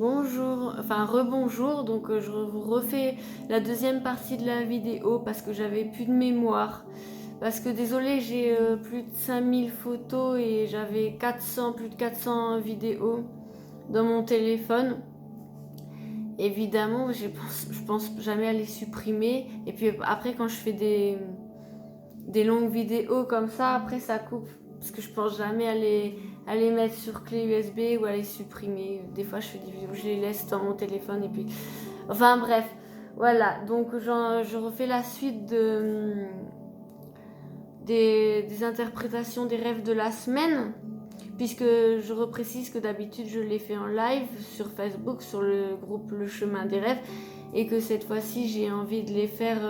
Bonjour, enfin rebonjour, donc je vous refais la deuxième partie de la vidéo parce que j'avais plus de mémoire. Parce que désolé, j'ai plus de 5000 photos et j'avais plus de 400 vidéos dans mon téléphone. Évidemment, je pense jamais à les supprimer. Et puis après, quand je fais des longues vidéos comme ça, après ça coupe. Parce que je pense jamais à les mettre sur clé USB ou à les supprimer. Des fois, je fais des vidéos, je les laisse dans mon téléphone et puis... Enfin bref, voilà. Donc je refais la suite des interprétations des rêves de la semaine. Puisque je reprécise que d'habitude, je les fais en live sur Facebook, sur le groupe Le Chemin des Rêves. Et que cette fois-ci, j'ai envie de les faire...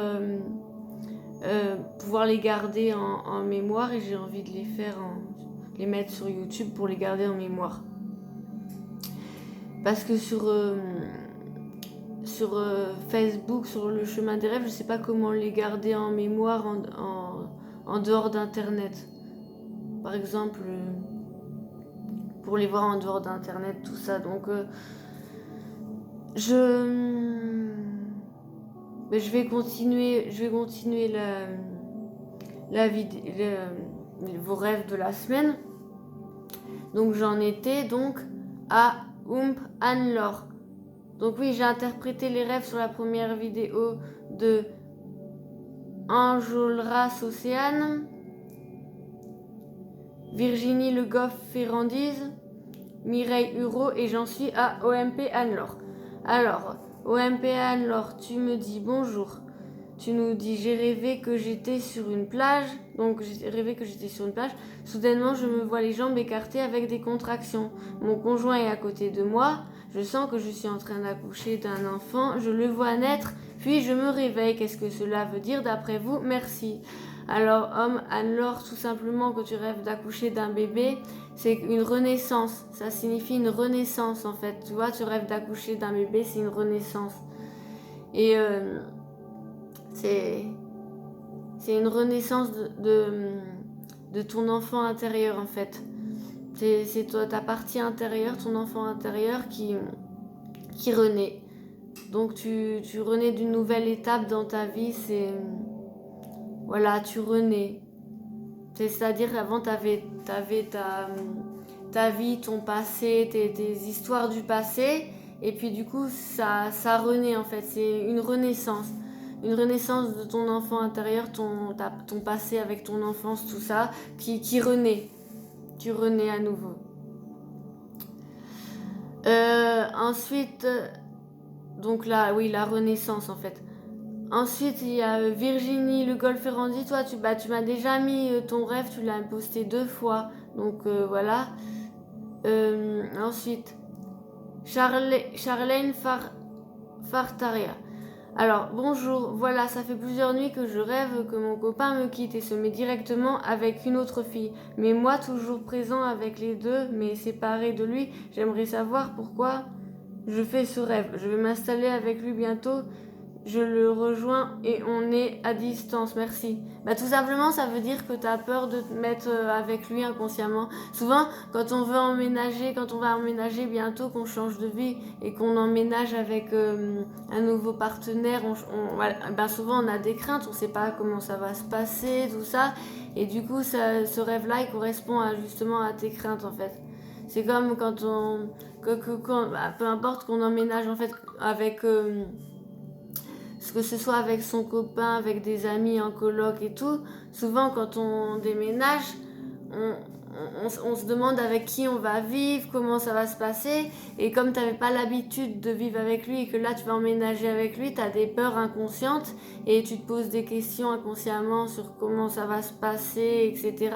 pouvoir les garder en mémoire et j'ai envie de les mettre sur YouTube pour les garder en mémoire. Parce que sur Facebook, sur le chemin des rêves, je sais pas comment les garder en mémoire en dehors d'internet. Par exemple, pour les voir en dehors d'internet, tout ça. Donc je vais continuer vos rêves de la semaine. Donc j'en étais à Anlor. Donc oui, j'ai interprété les rêves sur la première vidéo de Enjolras Océane, Virginie Le Goff Ferrandise, Mireille Hureau et j'en suis à OMP Anlor. Alors, OMP Anlor, tu me dis bonjour. Tu nous dis j'ai rêvé que j'étais sur une plage. Donc j'ai rêvé que j'étais sur une plage. Soudainement, je me vois les jambes écartées avec des contractions. Mon conjoint est à côté de moi. Je sens que je suis en train d'accoucher d'un enfant. Je le vois naître. Puis je me réveille. Qu'est-ce que cela veut dire d'après vous? Merci. Alors, homme, Anne-Laure, tout simplement que tu rêves d'accoucher d'un bébé, c'est une renaissance. Ça signifie une renaissance en fait. Tu vois, tu rêves d'accoucher d'un bébé, c'est une renaissance. Et c'est une renaissance de ton enfant intérieur en fait. C'est toi, ta partie intérieure, ton enfant intérieur qui renaît. Donc tu renais d'une nouvelle étape dans ta vie, voilà, tu renais. C'est-à-dire qu'avant, tu avais ta vie, ton passé, tes histoires du passé, et puis du coup, ça renaît en fait. C'est une renaissance. Une renaissance de ton enfant intérieur, ton passé avec ton enfance, tout ça, qui renaît. Tu renais à nouveau. Ensuite, donc là, oui, la renaissance en fait. Ensuite, il y a Virginie Le Golf Ferrandi. Toi, tu m'as déjà mis ton rêve, tu l'as posté 2 fois. Donc voilà. Ensuite, Charlène Fartaria. Alors, bonjour, voilà, ça fait plusieurs nuits que je rêve que mon copain me quitte et se met directement avec une autre fille. Mais moi, toujours présent avec les deux, mais séparé de lui, j'aimerais savoir pourquoi je fais ce rêve. Je vais m'installer avec lui bientôt. Je le rejoins et on est à distance, merci. Tout simplement, ça veut dire que tu as peur de te mettre avec lui inconsciemment. Souvent, quand on va emménager bientôt, qu'on change de vie et qu'on emménage avec un nouveau partenaire, souvent on a des craintes, on ne sait pas comment ça va se passer, tout ça. Et du coup, ce rêve-là, il correspond justement à tes craintes en fait. C'est comme quand peu importe qu'on emménage en fait avec... que ce soit avec son copain, avec des amis en coloc et tout, souvent quand on déménage, on se demande avec qui on va vivre, comment ça va se passer. Et comme tu n'avais pas l'habitude de vivre avec lui et que là tu vas emménager avec lui, tu as des peurs inconscientes et tu te poses des questions inconsciemment sur comment ça va se passer, etc.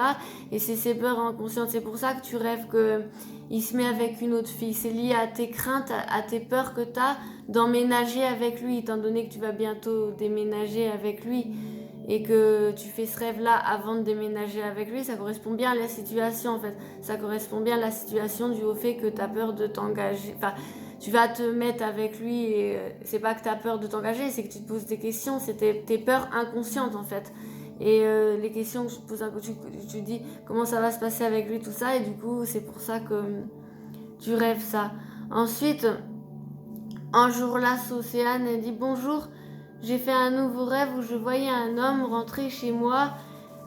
Et c'est ces peurs inconscientes. C'est pour ça que tu rêves qu'il se met avec une autre fille. C'est lié à tes craintes, à tes peurs que tu as d'emménager avec lui, étant donné que tu vas bientôt déménager avec lui et que tu fais ce rêve-là avant de déménager avec lui, ça correspond bien à la situation en fait. Ça correspond bien à la situation dû au fait que tu as peur de t'engager. Enfin, tu vas te mettre avec lui et c'est pas que tu as peur de t'engager, c'est que tu te poses des questions, c'est tes peurs inconscientes en fait. Et les questions que je te pose, tu dis comment ça va se passer avec lui, tout ça, et du coup, c'est pour ça que tu rêves ça. Ensuite, Un jour là, Océane, elle dit bonjour, j'ai fait un nouveau rêve où je voyais un homme rentrer chez moi,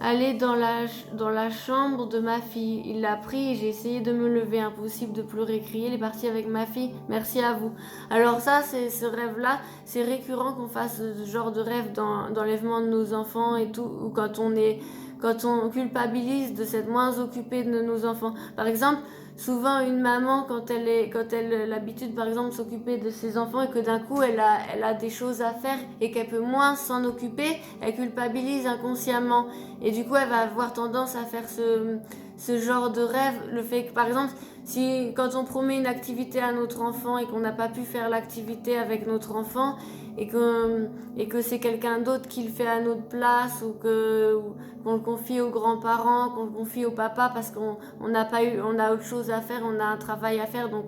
aller dans la chambre de ma fille. Il l'a pris et j'ai essayé de me lever. Impossible de pleurer, crier. Il est parti avec ma fille. Merci à vous. Alors ça, c'est ce rêve-là, c'est récurrent qu'on fasse ce genre de rêve dans l'enlèvement de nos enfants et tout, ou quand on culpabilise de s'être moins occupé de nos enfants. Par exemple, souvent une maman quand elle a l'habitude par exemple de s'occuper de ses enfants et que d'un coup elle a des choses à faire et qu'elle peut moins s'en occuper, elle culpabilise inconsciemment et du coup elle va avoir tendance à faire ce genre de rêve. Le fait que par exemple si quand on promet une activité à notre enfant et qu'on n'a pas pu faire l'activité avec notre enfant et que c'est quelqu'un d'autre qui le fait à notre place ou qu'on le confie aux grands-parents, qu'on le confie au papa parce qu'on n'a pas eu, on a autre chose à faire, on a un travail à faire, donc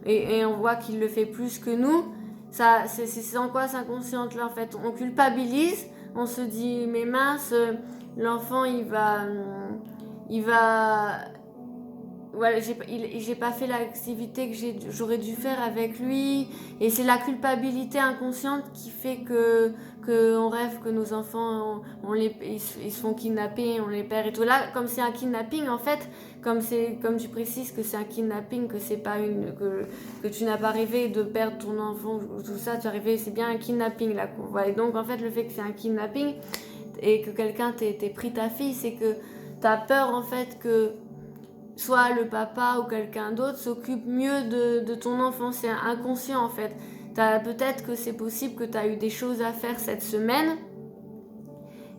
et on voit qu'il le fait plus que nous. Ça, c'est angoisse inconsciente là en fait. On culpabilise, on se dit mais mince, l'enfant il va voilà, j'ai pas fait l'activité que j'aurais dû faire avec lui et c'est la culpabilité inconsciente qui fait que on rêve que nos enfants ils se font kidnapper, on les perd et tout là comme c'est un kidnapping en fait comme tu précises que c'est un kidnapping que c'est pas que tu n'as pas rêvé de perdre ton enfant ou tout ça tu as rêvé c'est bien un kidnapping là qu'on voit et donc en fait le fait que c'est un kidnapping et que quelqu'un t'ait pris ta fille c'est que t'as peur en fait que soit le papa ou quelqu'un d'autre s'occupe mieux de ton enfant. C'est inconscient en fait. Peut-être que c'est possible que tu as eu des choses à faire cette semaine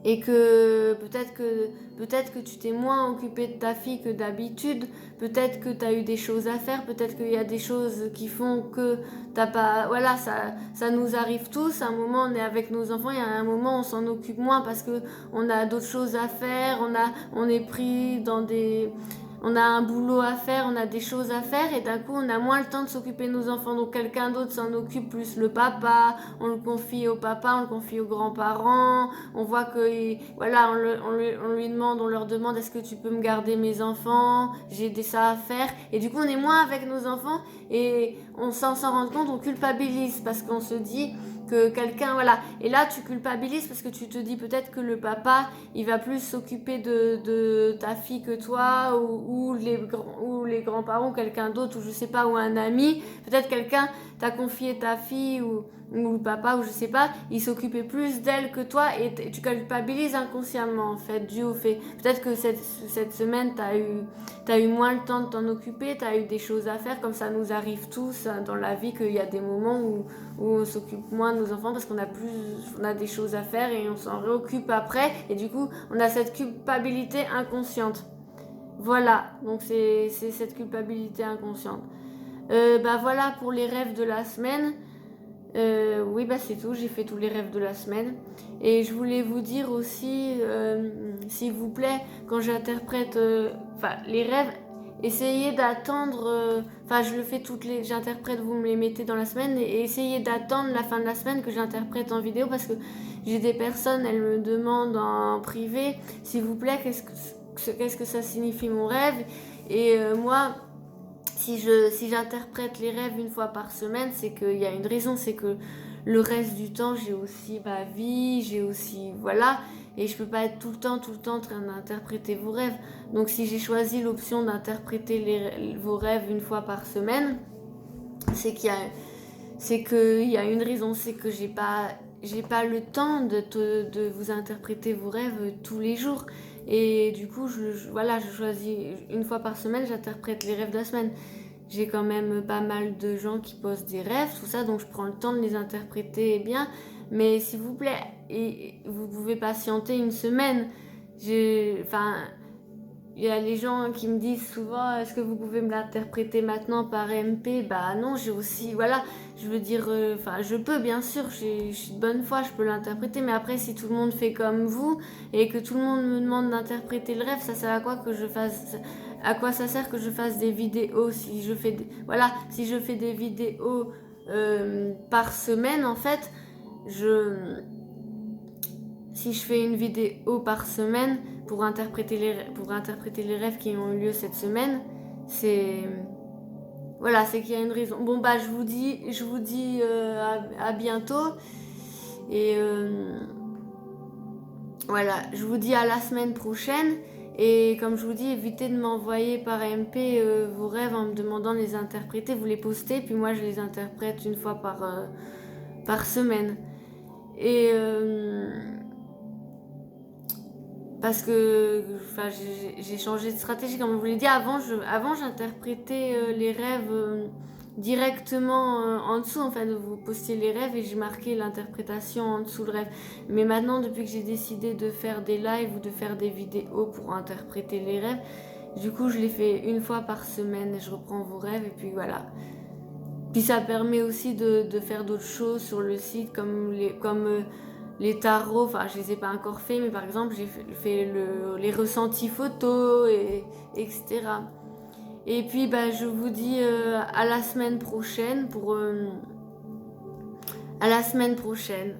et que peut-être que tu t'es moins occupé de ta fille que d'habitude, peut-être que tu as eu des choses à faire, peut-être qu'il y a des choses qui font que t'as pas voilà, ça nous arrive tous, à un moment on est avec nos enfants, il y a un moment on s'en occupe moins parce que on a d'autres choses à faire, on est pris dans des on a un boulot à faire, on a des choses à faire et d'un coup on a moins le temps de s'occuper de nos enfants. Donc quelqu'un d'autre s'en occupe plus le papa, on le confie au papa, on le confie aux grands-parents, on voit que voilà, on lui demande, on leur demande est-ce que tu peux me garder mes enfants, j'ai des ça à faire et du coup on est moins avec nos enfants et on s'en rend compte, on culpabilise parce qu'on se dit que quelqu'un voilà et là tu culpabilises parce que tu te dis peut-être que le papa il va plus s'occuper de ta fille que toi ou les grands-parents ou quelqu'un d'autre ou je sais pas ou un ami peut-être quelqu'un t'a confié ta fille ou le papa ou je sais pas il s'occupait plus d'elle que toi et tu culpabilises inconsciemment en fait dû au fait peut-être que cette semaine t'as eu moins le temps de t'en occuper t'as eu des choses à faire comme ça nous arrive tous dans la vie qu'il y a des moments où on s'occupe moins de nos enfants parce qu'on a des choses à faire et on s'en réoccupe après et du coup on a cette culpabilité inconsciente. Voilà, donc c'est cette culpabilité inconsciente. Bah voilà pour les rêves de la semaine. Oui, bah c'est tout, j'ai fait tous les rêves de la semaine. Et je voulais vous dire aussi, s'il vous plaît, quand j'interprète les rêves, essayez d'attendre, je le fais j'interprète, vous me les mettez dans la semaine, et essayez d'attendre la fin de la semaine que j'interprète en vidéo, parce que j'ai des personnes, elles me demandent en privé, s'il vous plaît, qu'est-ce que ça signifie mon rêve, et moi si j'interprète les rêves une fois par semaine, c'est qu'il y a une raison, c'est que le reste du temps, j'ai aussi ma vie, j'ai aussi, voilà, et je peux pas être tout le temps en train d'interpréter vos rêves. Donc si j'ai choisi l'option d'interpréter vos rêves une fois par semaine, c'est qu'il y a une raison, c'est que j'ai pas le temps de vous interpréter vos rêves tous les jours. Et du coup, voilà, je choisis une fois par semaine, j'interprète les rêves de la semaine. J'ai quand même pas mal de gens qui posent des rêves, tout ça, donc je prends le temps de les interpréter bien. Mais s'il vous plaît, vous pouvez patienter une semaine. Il y a les gens qui me disent souvent est-ce que vous pouvez me l'interpréter maintenant par MP. Bah non, j'ai aussi voilà, je veux dire je peux bien sûr, je suis de bonne foi, je peux l'interpréter, mais après si tout le monde fait comme vous et que tout le monde me demande d'interpréter le rêve, ça sert à quoi que je fasse à quoi ça sert que je fasse des vidéos si je fais si je fais des vidéos par semaine en fait, si je fais une vidéo par semaine pour interpréter les rêves qui ont eu lieu cette semaine, c'est Voilà, c'est qu'il y a une raison. Bon, bah, je vous dis à bientôt. Et voilà, je vous dis à la semaine prochaine. Et comme je vous dis, évitez de m'envoyer par MP vos rêves en me demandant de les interpréter. Vous les postez, puis moi je les interprète une fois par semaine. Et parce que j'ai changé de stratégie, comme je vous l'ai dit. Avant, j'interprétais les rêves directement en dessous. Enfin, vous postiez les rêves et j'ai marqué l'interprétation en dessous le rêve. Mais maintenant, depuis que j'ai décidé de faire des lives ou de faire des vidéos pour interpréter les rêves, du coup, je les fais une fois par semaine et je reprends vos rêves et puis voilà. Puis ça permet aussi de faire d'autres choses sur le site comme les tarots. Enfin, je les ai pas encore fait, mais par exemple, j'ai fait les ressentis photos, etc. Et puis, bah, je vous dis à la semaine prochaine à la semaine prochaine.